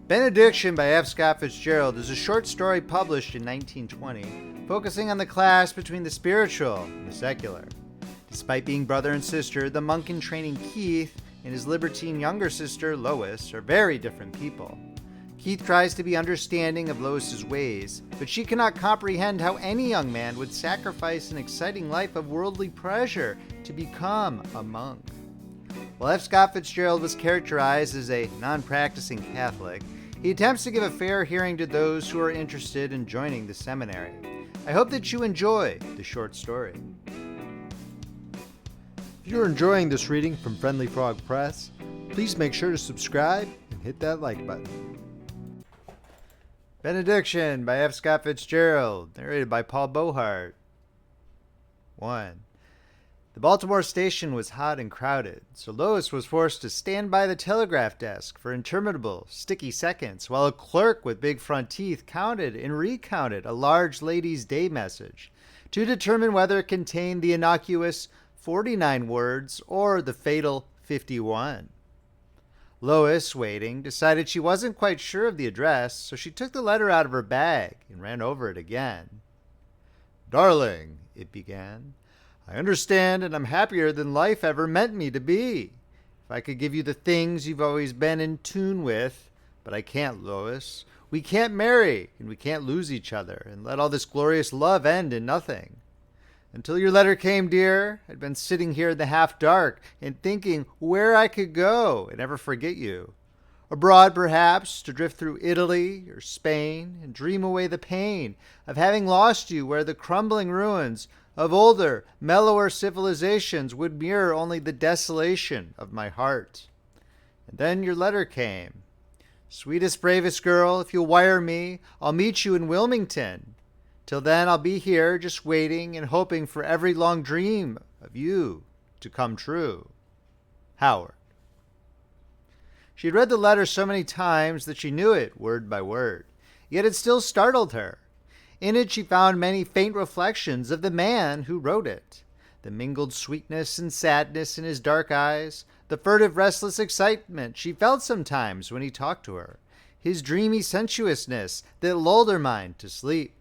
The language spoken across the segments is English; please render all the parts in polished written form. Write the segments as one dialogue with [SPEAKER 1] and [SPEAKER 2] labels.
[SPEAKER 1] Benediction by F. Scott Fitzgerald is a short story published in 1920, focusing on the clash between the spiritual and the secular. Despite being brother and sister, the monk in training Kieth and his libertine younger sister Lois are very different people. Kieth tries to be understanding of Lois's ways, but she cannot comprehend how any young man would sacrifice an exciting life of worldly pleasure to become a monk. While F. Scott Fitzgerald was characterized as a non-practicing Catholic, he attempts to give a fair hearing to those who are interested in joining the seminary. I hope that you enjoy the short story.
[SPEAKER 2] If you're enjoying this reading from Friendly Frog Press, please make sure to subscribe and hit that like button.
[SPEAKER 1] Benediction by F. Scott Fitzgerald, narrated by Paul Beauheart. 1. The Baltimore station was hot and crowded, so Lois was forced to stand by the telegraph desk for interminable, sticky seconds while a clerk with big front teeth counted and recounted a large lady's day message to determine whether it contained the innocuous 49 words or the fatal 51. Lois, waiting, decided she wasn't quite sure of the address, so she took the letter out of her bag and ran over it again. "Darling," it began, "I understand and I'm happier than life ever meant me to be. If I could give you the things you've always been in tune with, but I can't, Lois. We can't marry and we can't lose each other and let all this glorious love end in nothing. Until your letter came, dear, I'd been sitting here in the half-dark and thinking where I could go and never forget you. Abroad, perhaps, to drift through Italy or Spain and dream away the pain of having lost you where the crumbling ruins of older, mellower civilizations would mirror only the desolation of my heart. And then your letter came. Sweetest, bravest girl, if you'll wire me, I'll meet you in Wilmington. Till then, I'll be here just waiting and hoping for every long dream of you to come true. Howard. She had read the letter so many times that she knew it word by word, yet it still startled her. In it she found many faint reflections of the man who wrote it, the mingled sweetness and sadness in his dark eyes, the furtive restless excitement she felt sometimes when he talked to her, his dreamy sensuousness that lulled her mind to sleep.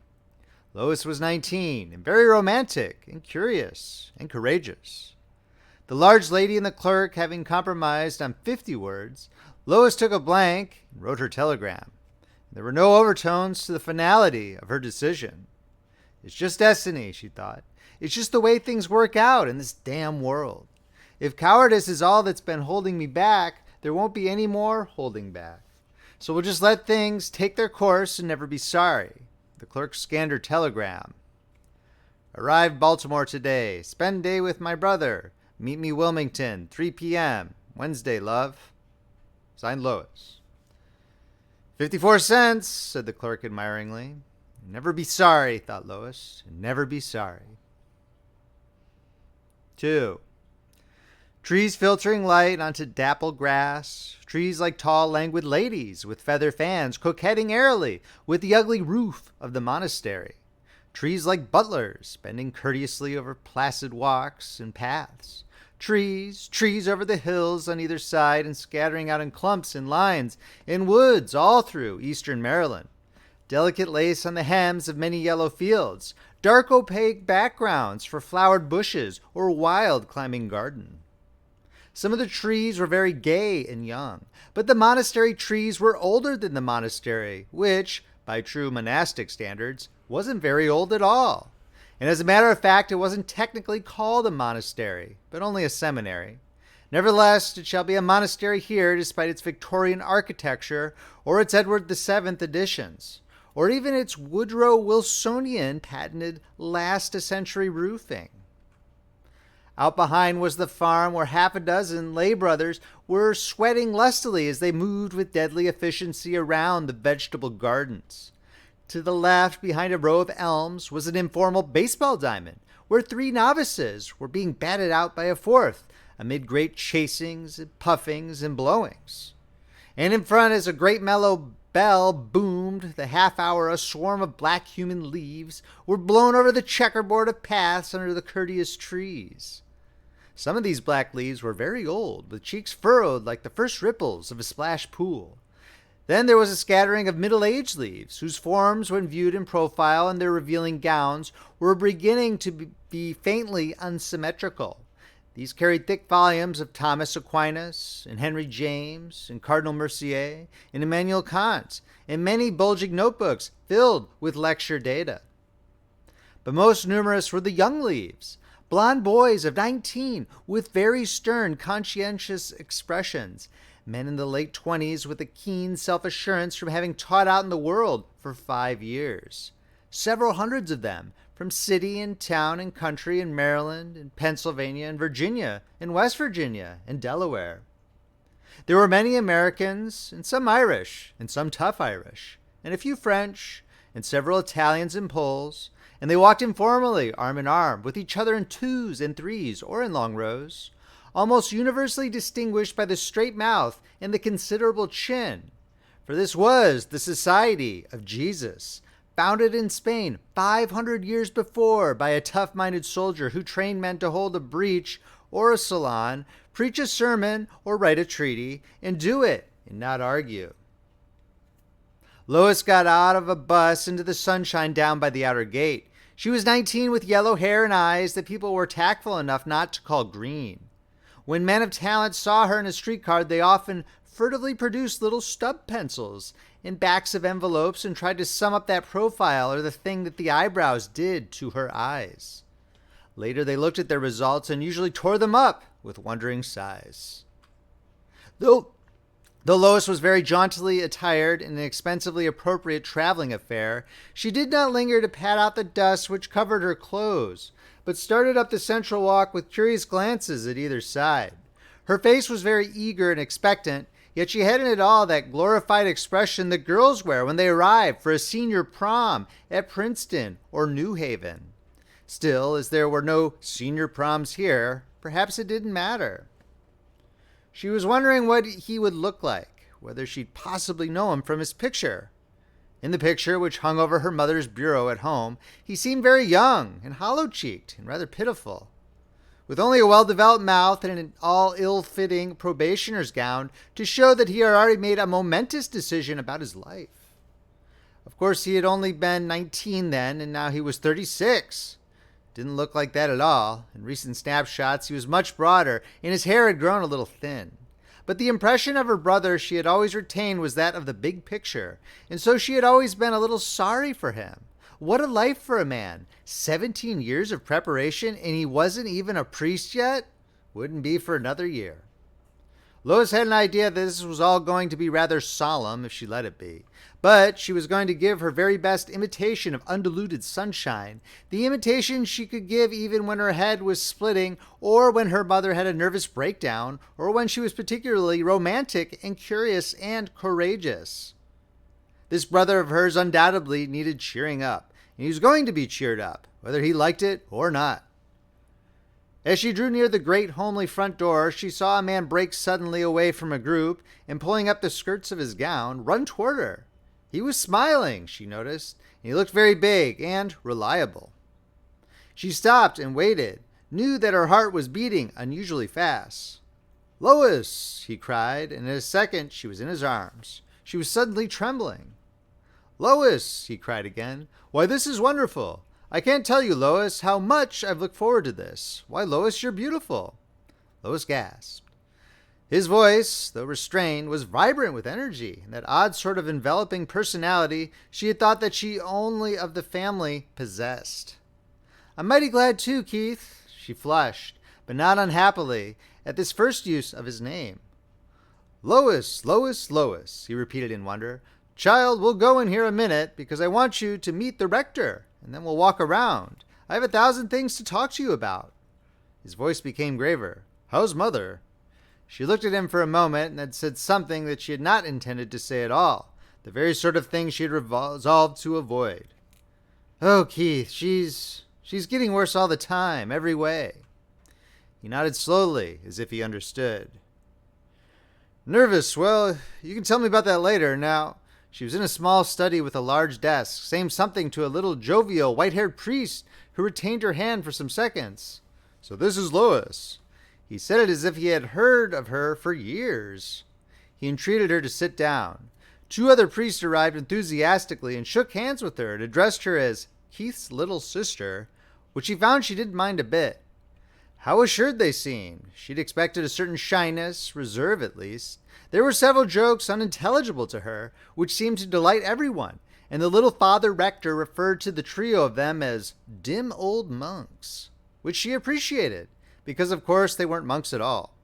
[SPEAKER 1] Lois was 19 and very romantic and curious and courageous. The large lady and the clerk having compromised on 50 words, Lois took a blank and wrote her telegram. There were no overtones to the finality of her decision. It's just destiny, she thought. It's just the way things work out in this damn world. If cowardice is all that's been holding me back, there won't be any more holding back. So we'll just let things take their course and never be sorry. The clerk scanned her telegram. Arrived Baltimore today. Spend day with my brother. Meet me Wilmington, 3 p.m. Wednesday, love. Signed, Lois. 54 cents, said the clerk admiringly. Never be sorry, thought Lois. Never be sorry. 2. Trees filtering light onto dappled grass. Trees like tall, languid ladies with feather fans coquetting airily with the ugly roof of the monastery. Trees like butlers bending courteously over placid walks and paths. Trees over the hills on either side and scattering out in clumps and lines in woods all through eastern Maryland. Delicate lace on the hems of many yellow fields. Dark opaque backgrounds for flowered bushes or wild climbing garden. Some of the trees were very gay and young, but the monastery trees were older than the monastery, which, by true monastic standards, wasn't very old at all. And as a matter of fact, it wasn't technically called a monastery, but only a seminary. Nevertheless, it shall be a monastery here despite its Victorian architecture or its Edward VII editions, or even its Woodrow Wilsonian patented last-a-century roofing. Out behind was the farm where half a dozen lay brothers were sweating lustily as they moved with deadly efficiency around the vegetable gardens. To the left, behind a row of elms, was an informal baseball diamond, where 3 novices were being batted out by a 4th, amid great chasings and puffings and blowings. And in front, as a great mellow bell boomed the half hour, a swarm of black human leaves were blown over the checkerboard of paths under the courteous trees. Some of these black leaves were very old, with cheeks furrowed like the first ripples of a splash pool. Then there was a scattering of middle-aged leaves, whose forms, when viewed in profile in their revealing gowns, were beginning to be faintly unsymmetrical. These carried thick volumes of Thomas Aquinas, and Henry James, and Cardinal Mercier, and Immanuel Kant, and many bulging notebooks filled with lecture data. But most numerous were the young leaves, blond boys of 19 with very stern, conscientious expressions, men in the late 20s with a keen self-assurance from having taught out in the world for 5 years. Several hundreds of them, from city and town and country in Maryland and Pennsylvania and Virginia and West Virginia and Delaware. There were many Americans and some Irish and some tough Irish and a few French and several Italians and Poles, and they walked informally, arm in arm, with each other in twos and threes or in long rows, almost universally distinguished by the straight mouth and the considerable chin. For this was the Society of Jesus, founded in Spain 500 years before by a tough-minded soldier who trained men to hold a breach or a salon, preach a sermon or write a treaty, and do it and not argue. Lois got out of a bus into the sunshine down by the outer gate. She was 19 with yellow hair and eyes that people were tactful enough not to call green. When men of talent saw her in a streetcar, they often furtively produced little stub pencils in backs of envelopes and tried to sum up that profile or the thing that the eyebrows did to her eyes. Later they looked at their results and usually tore them up with wondering sighs. Though Lois was very jauntily attired in an expensively appropriate traveling affair, she did not linger to pat out the dust which covered her clothes, but started up the central walk with curious glances at either side. Her face was very eager and expectant, yet she had in it all that glorified expression that girls wear when they arrive for a senior prom at Princeton or New Haven. Still, as there were no senior proms here, perhaps it didn't matter. She was wondering what he would look like, whether she'd possibly know him from his picture. In the picture, which hung over her mother's bureau at home, he seemed very young and hollow-cheeked and rather pitiful. With only a well-developed mouth and an all ill-fitting probationer's gown to show that he had already made a momentous decision about his life. Of course, he had only been 19 then, and now he was 36. Didn't look like that at all. In recent snapshots, he was much broader, and his hair had grown a little thin. But the impression of her brother she had always retained was that of the big picture, and so she had always been a little sorry for him. What a life for a man. 17 years of preparation, and he wasn't even a priest yet? Wouldn't be for another year. Lois had an idea that this was all going to be rather solemn if she let it be. But she was going to give her very best imitation of undiluted sunshine, the imitation she could give even when her head was splitting, or when her mother had a nervous breakdown, or when she was particularly romantic and curious and courageous. This brother of hers undoubtedly needed cheering up, and he was going to be cheered up, whether he liked it or not. As she drew near the great homely front door, she saw a man break suddenly away from a group and, pulling up the skirts of his gown, run toward her. He was smiling, she noticed, and he looked very big and reliable. She stopped and waited, knew that her heart was beating unusually fast. "Lois!" he cried, and in a second she was in his arms. She was suddenly trembling. "Lois!" he cried again. "Why, this is wonderful. I can't tell you, Lois, how much I've looked forward to this. Why, Lois, you're beautiful." Lois gasped. His voice, though restrained, was vibrant with energy, and that odd sort of enveloping personality she had thought that she only of the family possessed. "I'm mighty glad too, Kieth." She flushed, but not unhappily, at this first use of his name. "Lois, Lois, Lois," he repeated in wonder. "Child, we'll go in here a minute, because I want you to meet the rector, and then we'll walk around. I have 1,000 things to talk to you about." His voice became graver. "How's Mother?" She looked at him for a moment and had said something that she had not intended to say at all, the very sort of thing she had resolved to avoid. "Oh, Kieth, she's getting worse all the time, every way." He nodded slowly, as if he understood. "Nervous? Well, you can tell me about that later. Now, she was in a small study with a large desk, saying something to a little jovial, white-haired priest who retained her hand for some seconds. So this is Lois." He said it as if he had heard of her for years. He entreated her to sit down. 2 other priests arrived enthusiastically and shook hands with her and addressed her as Kieth's little sister, which she found she didn't mind a bit. How assured they seemed. She'd expected a certain shyness, reserve at least. There were several jokes unintelligible to her, which seemed to delight everyone, and the little Father Rector referred to the trio of them as dim old monks, which she appreciated, because of course they weren't monks at all.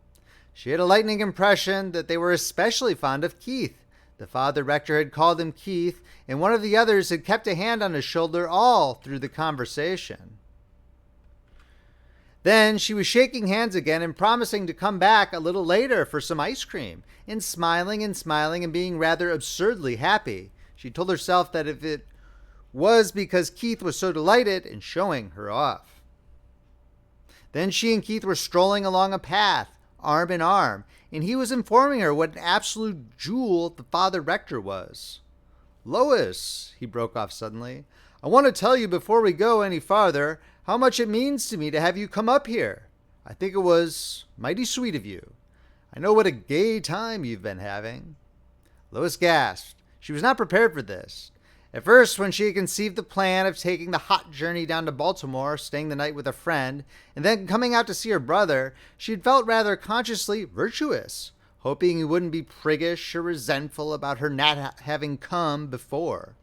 [SPEAKER 1] She had a lightning impression that they were especially fond of Kieth. The Father Rector had called him Kieth, and one of the others had kept a hand on his shoulder all through the conversation. Then she was shaking hands again and promising to come back a little later for some ice cream, and smiling and being rather absurdly happy. She told herself that if it was because Kieth was so delighted and showing her off. Then she and Kieth were strolling along a path, arm in arm, and he was informing her what an absolute jewel the Father Rector was. "Lois," he broke off suddenly, "I want to tell you before we go any farther how much it means to me to have you come up here. I think it was mighty sweet of you. I know what a gay time you've been having." Lois gasped. She was not prepared for this. At first, when she had conceived the plan of taking the hot journey down to Baltimore, staying the night with a friend, and then coming out to see her brother, she had felt rather consciously virtuous, hoping he wouldn't be priggish or resentful about her not having come before.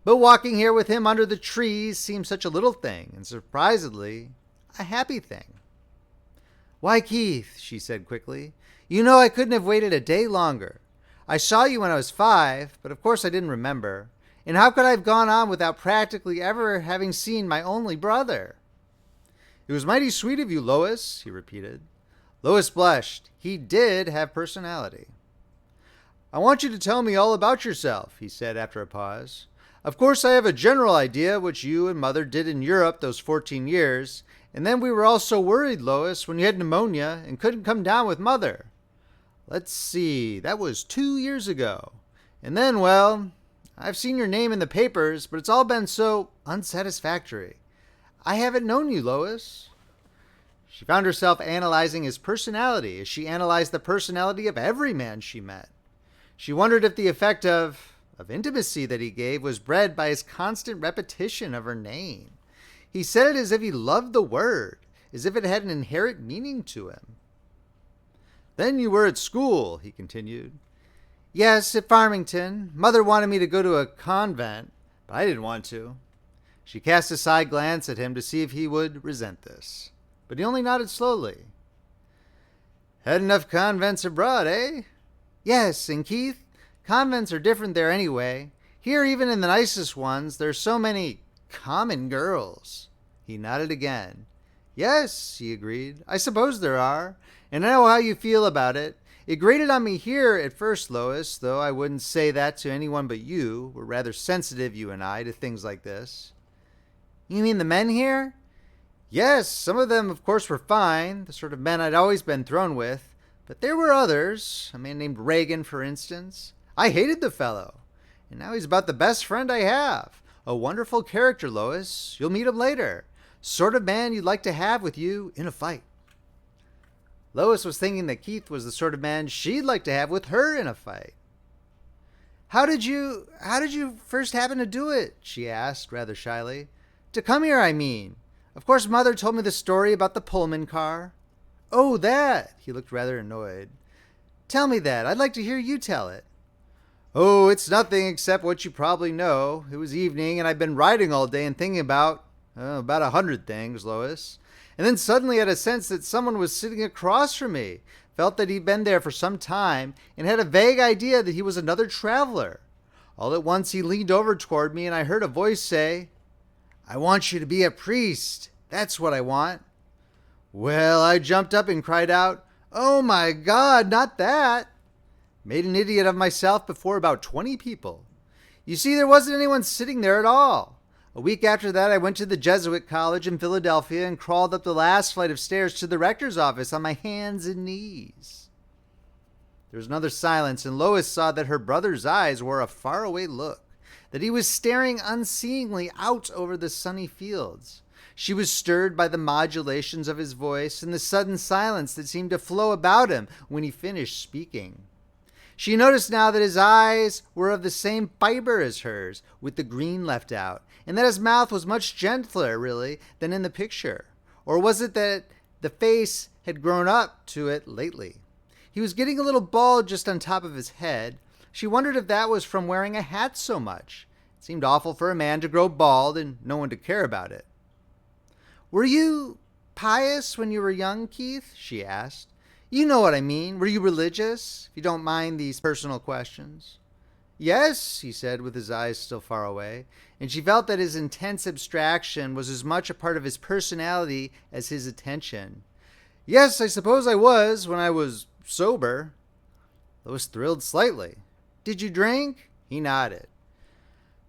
[SPEAKER 1] But walking here with him under the trees seemed such a little thing, and surprisingly, a happy thing. "Why, Kieth," she said quickly, "you know I couldn't have waited a day longer. I saw you when I was 5, but of course I didn't remember. And how could I have gone on without practically ever having seen my only brother?" "It was mighty sweet of you, Lois," he repeated. Lois blushed. He did have personality. "I want you to tell me all about yourself," he said after a pause. "Of course I have a general idea what you and Mother did in Europe those 14 years, and then we were all so worried, Lois, when you had pneumonia and couldn't come down with Mother. Let's see, that was 2 years ago. And then, well, I've seen your name in the papers, but it's all been so unsatisfactory. I haven't known you, Lois." She found herself analyzing his personality as she analyzed the personality of every man she met. She wondered if the effect of intimacy that he gave was bred by his constant repetition of her name. He said it as if he loved the word, as if it had an inherent meaning to him. "Then you were at school," he continued. "Yes, at Farmington. Mother wanted me to go to a convent, but I didn't want to." She cast a side glance at him to see if he would resent this, but he only nodded slowly. "Had enough convents abroad, eh?" "Yes, and Kieth, convents are different there anyway. Here, even in the nicest ones, there's so many common girls." He nodded again. "Yes," he agreed, "I suppose there are, and I know how you feel about it. It grated on me here at first, Lois, though I wouldn't say that to anyone but you. We're rather sensitive, you and I, to things like this." "You mean the men here?" "Yes, some of them, of course, were fine, the sort of men I'd always been thrown with. But there were others, a man named Reagan, for instance. I hated the fellow, and now he's about the best friend I have. A wonderful character, Lois. You'll meet him later. Sort of man you'd like to have with you in a fight." Lois was thinking that Kieth was the sort of man she'd like to have with her in a fight. How did you first happen to do it?" she asked, rather shyly. "To come here, I mean. Of course, Mother told me the story about the Pullman car." "Oh, that!" He looked rather annoyed. "Tell me that. I'd like to hear you tell it." "Oh, it's nothing except what you probably know. It was evening, and I'd been riding all day and thinking about 100 things, Lois. And then suddenly I had a sense that someone was sitting across from me, felt that he'd been there for some time, and had a vague idea that he was another traveler. All at once he leaned over toward me, and I heard a voice say, 'I want you to be a priest. That's what I want.' Well, I jumped up and cried out, 'Oh my God, not that!' Made an idiot of myself before about 20 people. You see, there wasn't anyone sitting there at all. A week after that, I went to the Jesuit college in Philadelphia and crawled up the last flight of stairs to the rector's office on my hands and knees." There was another silence, and Lois saw that her brother's eyes wore a faraway look, that he was staring unseeingly out over the sunny fields. She was stirred by the modulations of his voice and the sudden silence that seemed to flow about him when he finished speaking. She noticed now that his eyes were of the same fiber as hers, with the green left out, and that his mouth was much gentler, really, than in the picture. Or was it that the face had grown up to it lately? He was getting a little bald just on top of his head. She wondered if that was from wearing a hat so much. It seemed awful for a man to grow bald and no one to care about it. "Were you pious when you were young, Kieth?" she asked. "You know what I mean. Were you religious? If you don't mind these personal questions." "Yes," he said with his eyes still far away, and she felt that his intense abstraction was as much a part of his personality as his attention. "Yes, I suppose I was, when I was sober." Lois thrilled slightly. "Did you drink?" He nodded.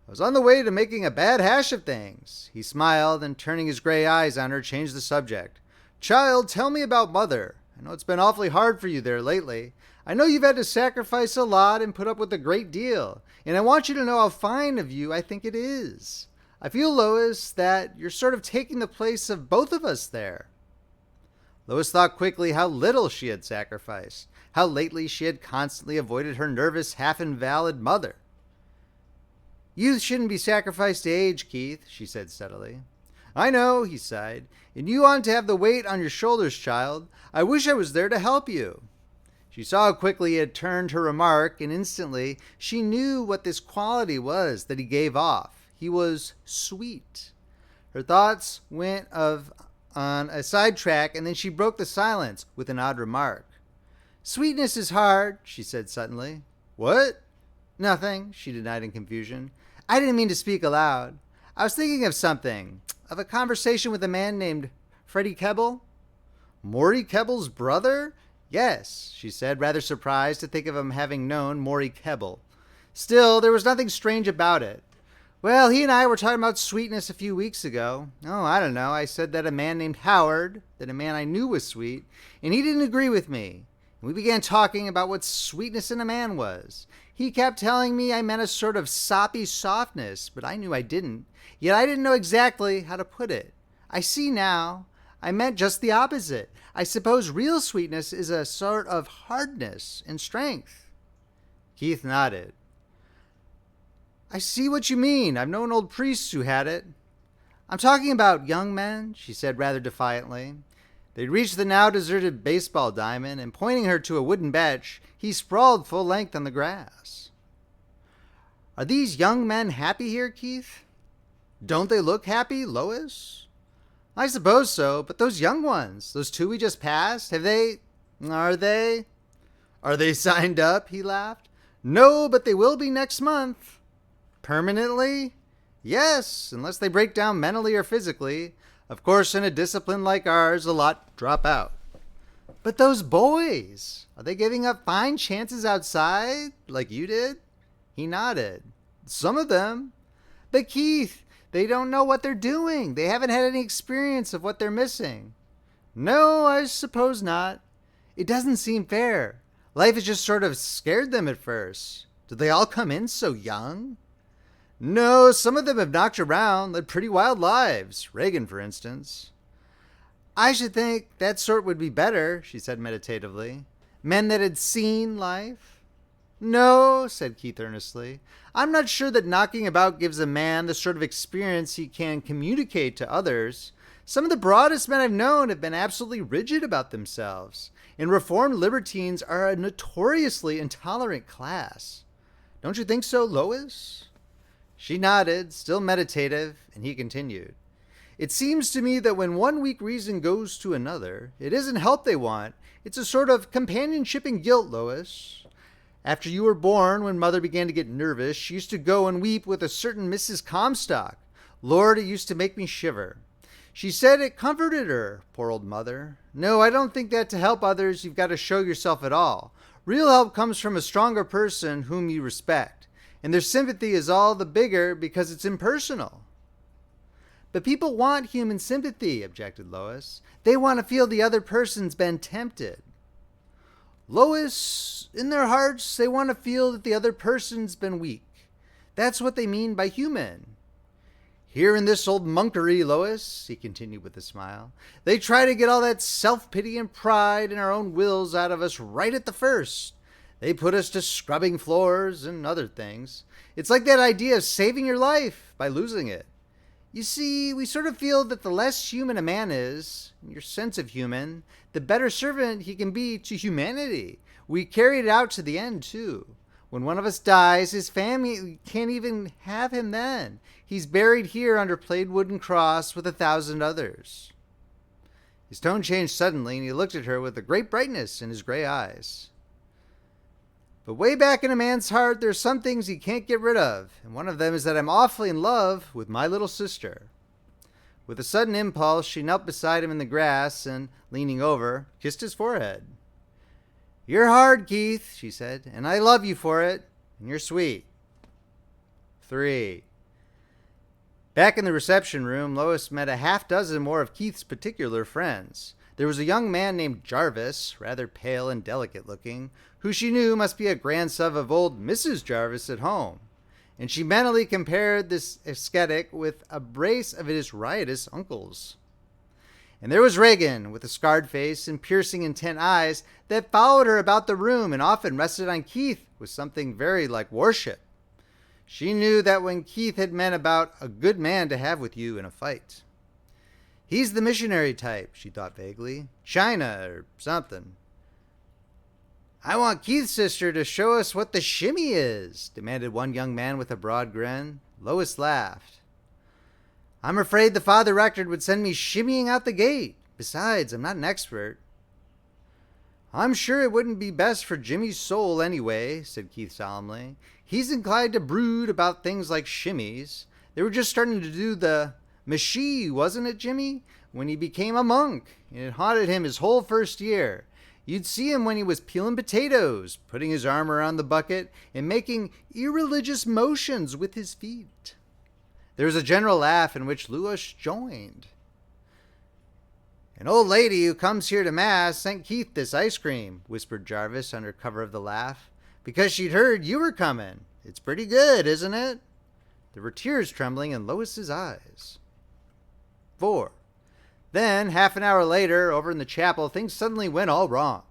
[SPEAKER 1] "I was on the way to making a bad hash of things." He smiled and, turning his gray eyes on her, changed the subject. "Child, tell me about Mother. I know it's been awfully hard for you there lately. I know you've had to sacrifice a lot and put up with a great deal, and I want you to know how fine of you I think it is. I feel, Lois, that you're sort of taking the place of both of us there." Lois thought quickly how little she had sacrificed, how lately she had constantly avoided her nervous, half-invalid mother. "Youth shouldn't be sacrificed to age, Kieth," she said steadily. "I know," he sighed, "and you ought to have the weight on your shoulders, child. I wish I was there to help you." She saw how quickly he had turned her remark, and instantly she knew what this quality was that he gave off. He was sweet. Her thoughts went on a sidetrack, and then she broke the silence with an odd remark. "Sweetness is hard," she said suddenly. "What?" "Nothing," she denied in confusion. "I didn't mean to speak aloud. I was thinking of something, of a conversation with a man named Freddie Keble." "Morty Keble's brother?" "Yes," she said, rather surprised to think of him having known Morty Keble. Still, there was nothing strange about it. "Well, he and I were talking about sweetness a few weeks ago. Oh, I don't know. I said that a man named Howard, that a man I knew was sweet, and he didn't agree with me. We began talking about what sweetness in a man was. He kept telling me I meant a sort of soppy softness, but I knew I didn't. Yet I didn't know exactly how to put it. I see now. I meant just the opposite. I suppose real sweetness is a sort of hardness and strength." Kieth nodded. "I see what you mean. I've known old priests who had it." "I'm talking about young men," she said rather defiantly. They reached the now deserted baseball diamond, and pointing her to a wooden bench, he sprawled full length on the grass. "Are these young men happy here, Kieth?" "Don't they look happy, Lois?" "I suppose so, but those young ones, those two we just passed, are they? Are they signed up?" he laughed. "No, but they will be next month." "Permanently?" "Yes, unless they break down mentally or physically. Of course, in a discipline like ours, a lot drop out." "But those boys, are they giving up fine chances outside, like you did?" He nodded. "Some of them." "But Kieth, they don't know what they're doing. They haven't had any experience of what they're missing." "No, I suppose not." "It doesn't seem fair. Life has just sort of scared them at first. Did they all come in so young?" "No, some of them have knocked around, led pretty wild lives. Reagan, for instance." "I should think that sort would be better," she said meditatively. "Men that had seen life." "No," said Kieth earnestly. "I'm not sure that knocking about gives a man the sort of experience he can communicate to others. Some of the broadest men I've known have been absolutely rigid about themselves, and reformed libertines are a notoriously intolerant class. Don't you think so, Lois?" She nodded, still meditative, and he continued. "It seems to me that when one weak reason goes to another, it isn't help they want, it's a sort of companionship in guilt, Lois. After you were born, when Mother began to get nervous, she used to go and weep with a certain Mrs. Comstock. Lord, it used to make me shiver. She said it comforted her, poor old Mother. No, I don't think that to help others you've got to show yourself at all. Real help comes from a stronger person whom you respect, and their sympathy is all the bigger because it's impersonal." "But people want human sympathy," objected Lois. "They want to feel the other person's been tempted." "Lois, in their hearts, they want to feel that the other person's been weak. That's what they mean by human. Here in this old monkery, Lois," he continued with a smile, "they try to get all that self-pity and pride in our own wills out of us right at the first. They put us to scrubbing floors and other things. It's like that idea of saving your life by losing it. You see, we sort of feel that the less human a man is, in your sense of human, the better servant he can be to humanity. We carry it out to the end, too. When one of us dies, his family can't even have him then. He's buried here under plaid wooden cross with 1,000 others. His tone changed suddenly, and he looked at her with a great brightness in his gray eyes. But way back in a man's heart, there's some things he can't get rid of, and one of them is that I'm awfully in love with my little sister. With a sudden impulse, she knelt beside him in the grass and, leaning over, kissed his forehead. "You're hard, Kieth," she said, "and I love you for it, and you're sweet." 3. Back in the reception room, Lois met a half-dozen more of Kieth's particular friends. There was a young man named Jarvis, rather pale and delicate-looking, who she knew must be a grandson of old Mrs. Jarvis at home, and she mentally compared this ascetic with a brace of his riotous uncles. And there was Reagan, with a scarred face and piercing intent eyes that followed her about the room and often rested on Kieth with something very like worship. She knew that when Kieth had meant about a good man to have with you in a fight. He's the missionary type, she thought vaguely. China or something. "I want Kieth's sister to show us what the shimmy is," demanded one young man with a broad grin. Lois laughed. "I'm afraid the father rector would send me shimmying out the gate. Besides, I'm not an expert." "I'm sure it wouldn't be best for Jimmy's soul anyway," said Kieth solemnly. "He's inclined to brood about things like shimmies. They were just starting to do the Mashie, wasn't it, Jimmy? When he became a monk, and it haunted him his whole first year. You'd see him when he was peeling potatoes, putting his arm around the bucket, and making irreligious motions with his feet." There was a general laugh in which Lois joined. "An old lady who comes here to Mass sent Kieth this ice cream," whispered Jarvis under cover of the laugh, "because she'd heard you were coming. It's pretty good, isn't it?" There were tears trembling in Lois's eyes. 4. Then, half an hour later, over in the chapel, things suddenly went all wrong.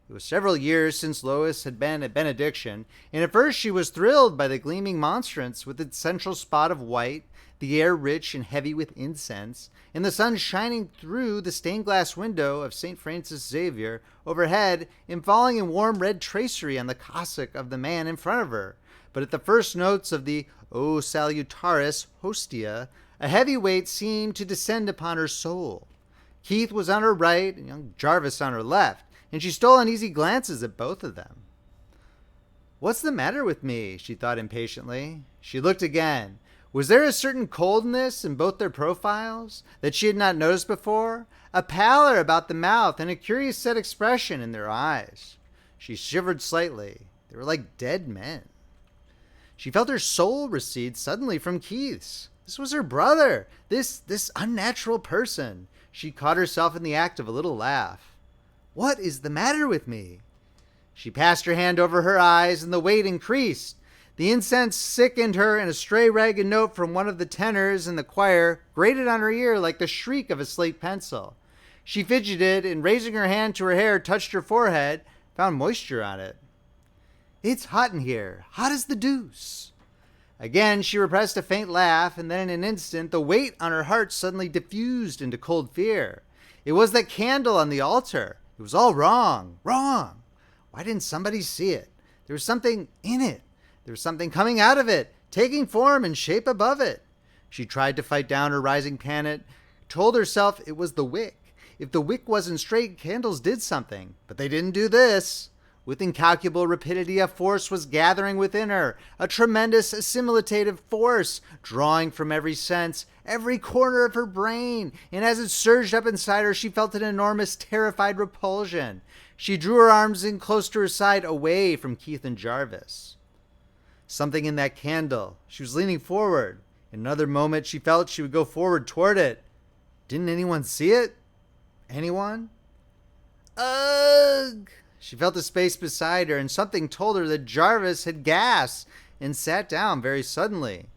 [SPEAKER 1] It was several years since Lois had been at Benediction, and at first she was thrilled by the gleaming monstrance with its central spot of white, the air rich and heavy with incense, and the sun shining through the stained glass window of St. Francis Xavier overhead and falling in warm red tracery on the cassock of the man in front of her. But at the first notes of the O Salutaris Hostia, a heavy weight seemed to descend upon her soul. Kieth was on her right and young Jarvis on her left, and she stole uneasy glances at both of them. "What's the matter with me?" she thought impatiently. She looked again. Was there a certain coldness in both their profiles that she had not noticed before? A pallor about the mouth and a curious set expression in their eyes. She shivered slightly. They were like dead men. She felt her soul recede suddenly from Kieth's. This was her brother, this unnatural person. She caught herself in the act of a little laugh. "What is the matter with me?" She passed her hand over her eyes, and the weight increased. The incense sickened her, and a stray ragged note from one of the tenors in the choir grated on her ear like the shriek of a slate pencil. She fidgeted, and raising her hand to her hair, touched her forehead, found moisture on it. "It's hot in here, hot as the deuce." Again she repressed a faint laugh, and then in an instant the weight on her heart suddenly diffused into cold fear. It was that candle on the altar. It was all wrong. Why didn't somebody see it? There was something in it. There was something coming out of it, taking form and shape above it. She tried to fight down her rising panic, told herself it was the wick. If the wick wasn't straight, candles did something, but they didn't do this. With incalculable rapidity, a force was gathering within her, a tremendous assimilative force, drawing from every sense, every corner of her brain, and as it surged up inside her, she felt an enormous, terrified repulsion. She drew her arms in close to her side, away from Kieth and Jarvis. Something in that candle. She was leaning forward. In another moment, she felt she would go forward toward it. Didn't anyone see it? Anyone? Ugh! She felt the space beside her, and something told her that Jarvis had gasped and sat down very suddenly.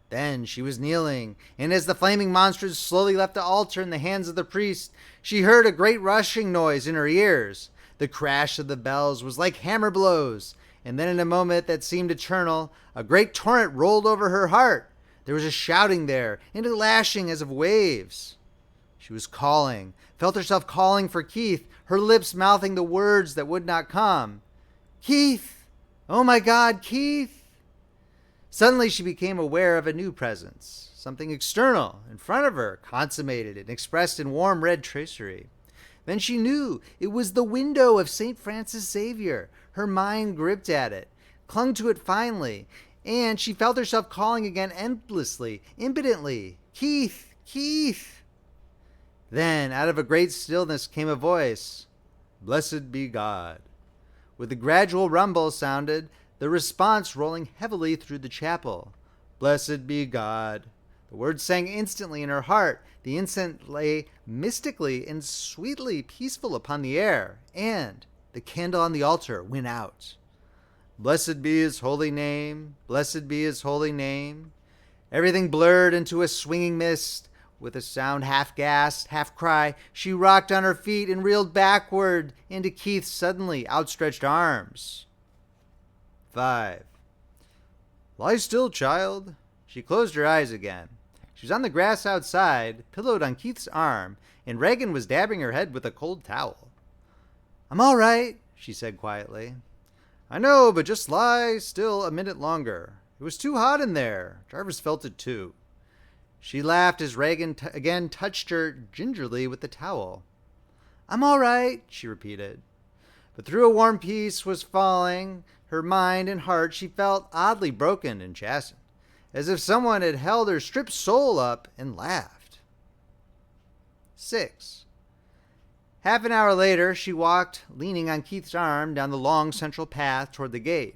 [SPEAKER 1] Then she was kneeling, and as the flaming monsters slowly left the altar in the hands of the priest, she heard a great rushing noise in her ears. The crash of the bells was like hammer blows, and then in a moment that seemed eternal, a great torrent rolled over her heart. There was a shouting there, and a lashing as of waves. She was calling, felt herself calling for Kieth, her lips mouthing the words that would not come. Kieth! Oh my God, Kieth! Suddenly she became aware of a new presence, something external, in front of her, consummated and expressed in warm red tracery. Then she knew it was the window of St. Francis Xavier. Her mind gripped at it, clung to it finally, and she felt herself calling again endlessly, impotently, Kieth, Kieth. Then, out of a great stillness came a voice, Blessed be God. With a gradual rumble sounded, the response rolling heavily through the chapel. Blessed be God. The words sang instantly in her heart. The incense lay mystically and sweetly peaceful upon the air, and the candle on the altar went out. Blessed be his holy name. Blessed be his holy name. Everything blurred into a swinging mist. With a sound half gasp, half cry, she rocked on her feet and reeled backward into Kieth's suddenly outstretched arms. 5. Lie still, child. She closed her eyes again. She was on the grass outside, pillowed on Kieth's arm, and Regan was dabbing her head with a cold towel. I'm all right, she said quietly. I know, but just lie still a minute longer. It was too hot in there. Jarvis felt it too. She laughed as Regan again touched her gingerly with the towel. I'm all right, she repeated. But through a warm peace was falling her mind and heart, she felt oddly broken and chastened, as if someone had held her stripped soul up and laughed. 6. Half an hour later, she walked, leaning on Kieth's arm, down the long central path toward the gate.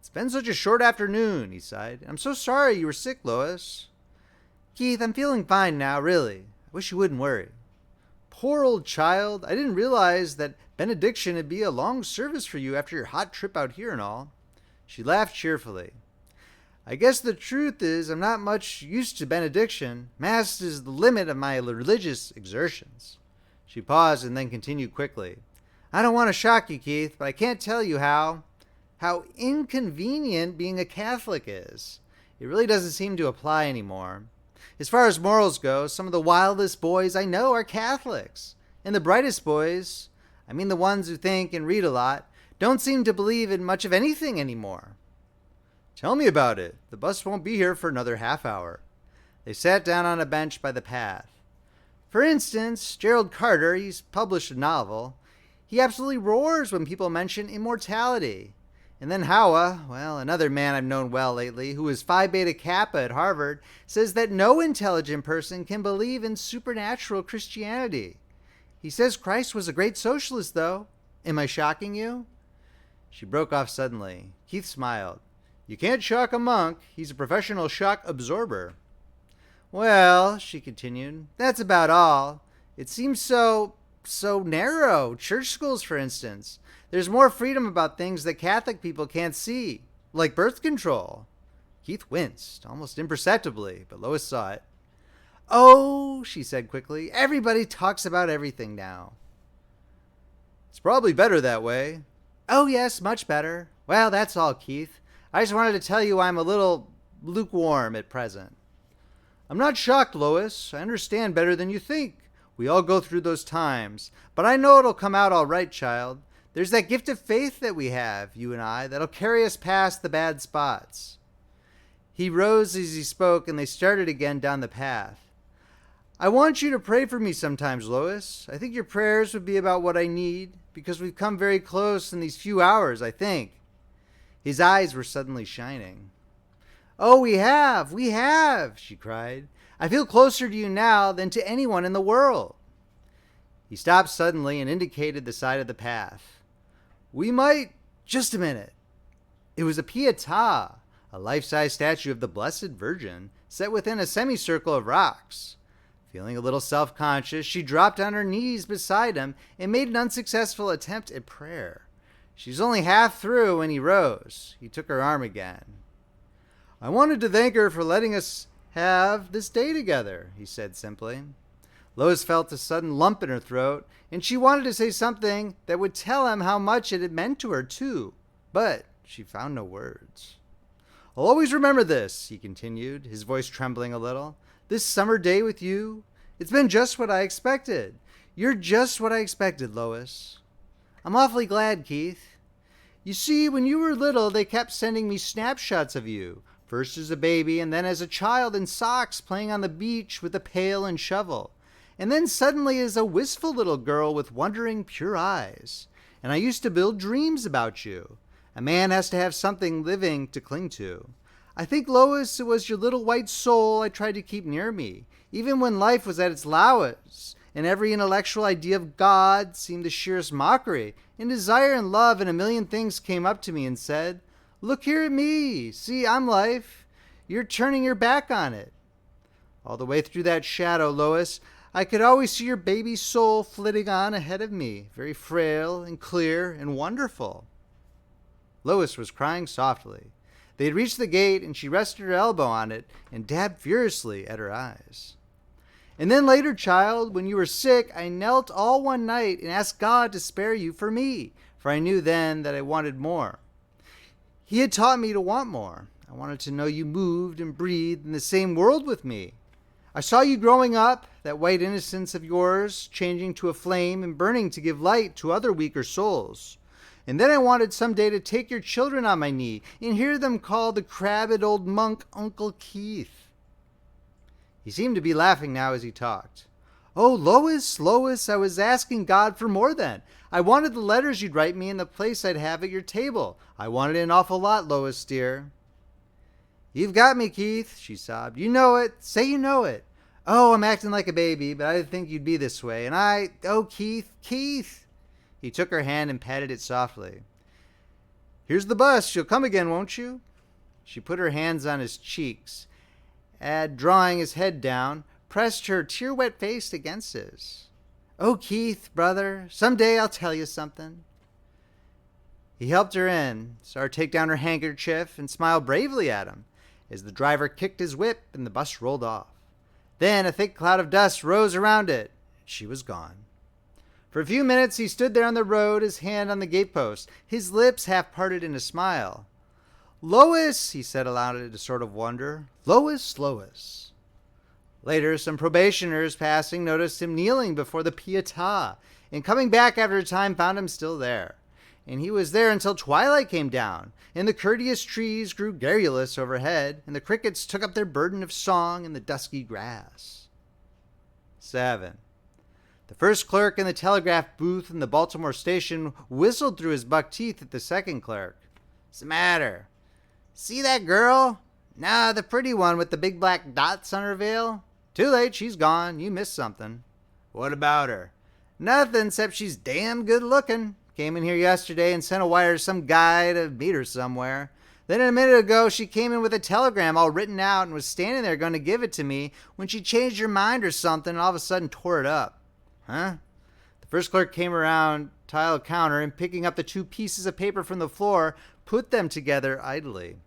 [SPEAKER 1] It's been such a short afternoon, he sighed. I'm so sorry you were sick, Lois. Kieth, I'm feeling fine now, really. I wish you wouldn't worry. Poor old child. I didn't realize that Benediction would be a long service for you after your hot trip out here and all. She laughed cheerfully. I guess the truth is I'm not much used to Benediction. Mass is the limit of my religious exertions. She paused and then continued quickly. I don't want to shock you, Kieth, but I can't tell you how inconvenient being a Catholic is. It really doesn't seem to apply anymore. As far as morals go, some of the wildest boys I know are Catholics. And the brightest boys, I mean the ones who think and read a lot, don't seem to believe in much of anything anymore. Tell me about it. The bus won't be here for another half hour. They sat down on a bench by the path. For instance, Gerald Carter, he's published a novel. He absolutely roars when people mention immortality. And then Howa, well, another man I've known well lately, who is Phi Beta Kappa at Harvard, says that no intelligent person can believe in supernatural Christianity. He says Christ was a great socialist, though. Am I shocking you? She broke off suddenly. Kieth smiled. You can't shock a monk. He's a professional shock absorber. Well, she continued, that's about all. It seems so narrow. Church schools, for instance. There's more freedom about things that Catholic people can't see, like birth control. Kieth winced, almost imperceptibly, but Lois saw it. Oh, she said quickly, everybody talks about everything now. It's probably better that way. Oh, yes, much better. Well, that's all, Kieth. I just wanted to tell you I'm a little lukewarm at present. I'm not shocked, Lois. I understand better than you think. We all go through those times. But I know it'll come out all right, child. There's that gift of faith that we have, you and I, that'll carry us past the bad spots. He rose as he spoke, and they started again down the path. I want you to pray for me sometimes, Lois. I think your prayers would be about what I need, because we've come very close in these few hours, I think. His eyes were suddenly shining. Oh, we have, she cried. I feel closer to you now than to anyone in the world. He stopped suddenly and indicated the side of the path. We might, just a minute. It was a pietà, a life-size statue of the Blessed Virgin, set within a semicircle of rocks. Feeling a little self-conscious, she dropped on her knees beside him and made an unsuccessful attempt at prayer. She was only half through when he rose. He took her arm again. I wanted to thank her for letting us have this day together, he said simply. Lois felt a sudden lump in her throat, and she wanted to say something that would tell him how much it had meant to her, too. But she found no words. "I'll always remember this," he continued, his voice trembling a little. "This summer day with you. It's been just what I expected. You're just what I expected, Lois. I'm awfully glad, Kieth. You see, when you were little, they kept sending me snapshots of you, first as a baby and then as a child in socks playing on the beach with a pail and shovel, and then suddenly as a wistful little girl with wondering, pure eyes. And I used to build dreams about you. A man has to have something living to cling to. I think, Lois, it was your little white soul I tried to keep near me, even when life was at its lowest, and every intellectual idea of God seemed the sheerest mockery, and desire and love and a million things came up to me and said, 'Look here at me. See, I'm life. You're turning your back on it.' All the way through that shadow, Lois, I could always see your baby soul flitting on ahead of me, very frail and clear and wonderful." Lois was crying softly. They had reached the gate, and she rested her elbow on it and dabbed furiously at her eyes. "And then later, child, when you were sick, I knelt all one night and asked God to spare you for me, for I knew then that I wanted more. He had taught me to want more. I wanted to know you moved and breathed in the same world with me. I saw you growing up, that white innocence of yours changing to a flame and burning to give light to other weaker souls. And then I wanted someday to take your children on my knee and hear them call the crabbed old monk Uncle Kieth." He seemed to be laughing now as he talked. "Oh, Lois, Lois, I was asking God for more then. I wanted the letters you'd write me and the place I'd have at your table. I wanted an awful lot, Lois, dear." "You've got me, Kieth," she sobbed. "You know it. Say you know it. Oh, I'm acting like a baby, but I didn't think you'd be this way. And oh, Kieth, Kieth." He took her hand and patted it softly. "Here's the bus. You'll come again, won't you?" She put her hands on his cheeks, and, drawing his head down, pressed her tear-wet face against his. "Oh, Kieth, brother, someday I'll tell you something." He helped her in, saw her take down her handkerchief, and smiled bravely at him as the driver kicked his whip and the bus rolled off. Then a thick cloud of dust rose around it. She was gone. For a few minutes he stood there on the road, his hand on the gatepost, his lips half parted in a smile. "Lois," he said aloud in a sort of wonder. "Lois, Lois." Later, some probationers passing noticed him kneeling before the Pietà, and coming back after a time found him still there. And he was there until twilight came down, and the courteous trees grew garrulous overhead, and the crickets took up their burden of song in the dusky grass. 7. The first clerk in the telegraph booth in the Baltimore station whistled through his buck teeth at the second clerk. "What's the matter? See that girl? Nah, the pretty one with the big black dots on her veil? Too late, she's gone. You missed something." "What about her?" "Nothing, except she's damn good looking. Came in here yesterday and sent a wire to some guy to meet her somewhere. Then a minute ago she came in with a telegram all written out and was standing there going to give it to me when she changed her mind or something and all of a sudden tore it up." "Huh?" The first clerk came around tile counter and, picking up the two pieces of paper from the floor, put them together idly.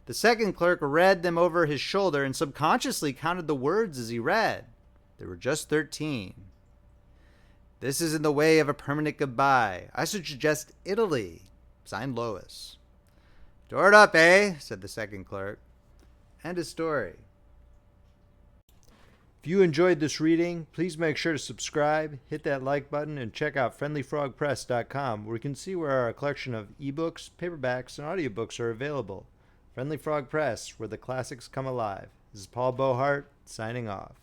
[SPEAKER 1] The second clerk read them over his shoulder and subconsciously counted the words as he read. There were just 13. "This is in the way of a permanent goodbye. I should suggest Italy. Signed, Lois." "Tore it up, eh?" said the second clerk. End of story.
[SPEAKER 2] If you enjoyed this reading, please make sure to subscribe, hit that like button, and check out friendlyfrogpress.com, where you can see where our collection of ebooks, paperbacks, and audiobooks are available. Friendly Frog Press, where the classics come alive. This is Paul Beauheart, signing off.